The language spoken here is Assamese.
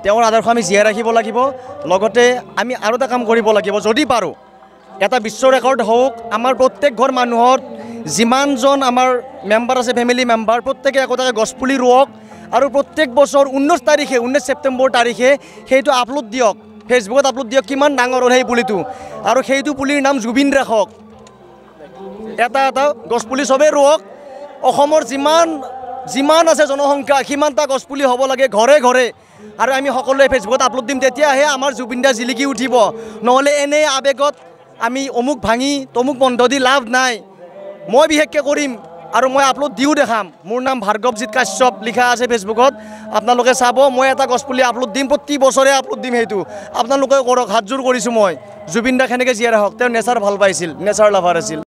তেওঁৰ আদৰ্শ আমি জীয়াই ৰাখিব লাগিব লগতে আমি আৰু এটা কাম কৰিব লাগিব যদি পাৰোঁ এটা বিশ্ব ৰেকৰ্ড হওক আমাৰ প্ৰত্যেক ঘৰ মানুহৰ যিমানজন আমাৰ মেম্বাৰ আছে ফেমিলি মেম্বাৰ প্ৰত্যেকে একোটাকে গছপুলি ৰুৱক আৰু প্ৰত্যেক বছৰ 19 ছেপ্টেম্বৰ তাৰিখে সেইটো আপলোড দিয়ক ফেচবুকত আপলোড দিয়ক কিমান ডাঙৰ হ'ল সেই পুলিটো আৰু সেইটো পুলিৰ নাম জুবিন ৰাখক এটা এটা গছপুলি চবেই ৰুৱক অসমৰ যিমান আছে জনসংখ্যা সিমানটা গছপুলি হ'ব লাগে ঘৰে ঘৰে আৰু আমি সকলোৱে ফেচবুকত আপলোড দিম তেতিয়াহে আমাৰ জুবিন দা জিলিকি উঠিব নহ'লে এনেই আৱেগত আমি অমুক ভাঙি তমুক বন্ধ দি লাভ নাই মই বিশেষকৈ কৰিম আৰু মই আপলোড দিও দেখাম মোৰ নাম ভাৰ্গৱজিৎ কাশ্যপ লিখা আছে ফেচবুকত আপোনালোকে চাব মই এটা গছপুলি আপলোড দিম প্ৰতি বছৰে আপলোড দিম সেইটো আপোনালোকে কৰক হাতযোৰ কৰিছোঁ মই জুবিন দাক সেনেকৈ জীয়াই ৰাখক তেওঁ নেচাৰ ভাল পাইছিল নেচাৰ লাভাৰ আছিল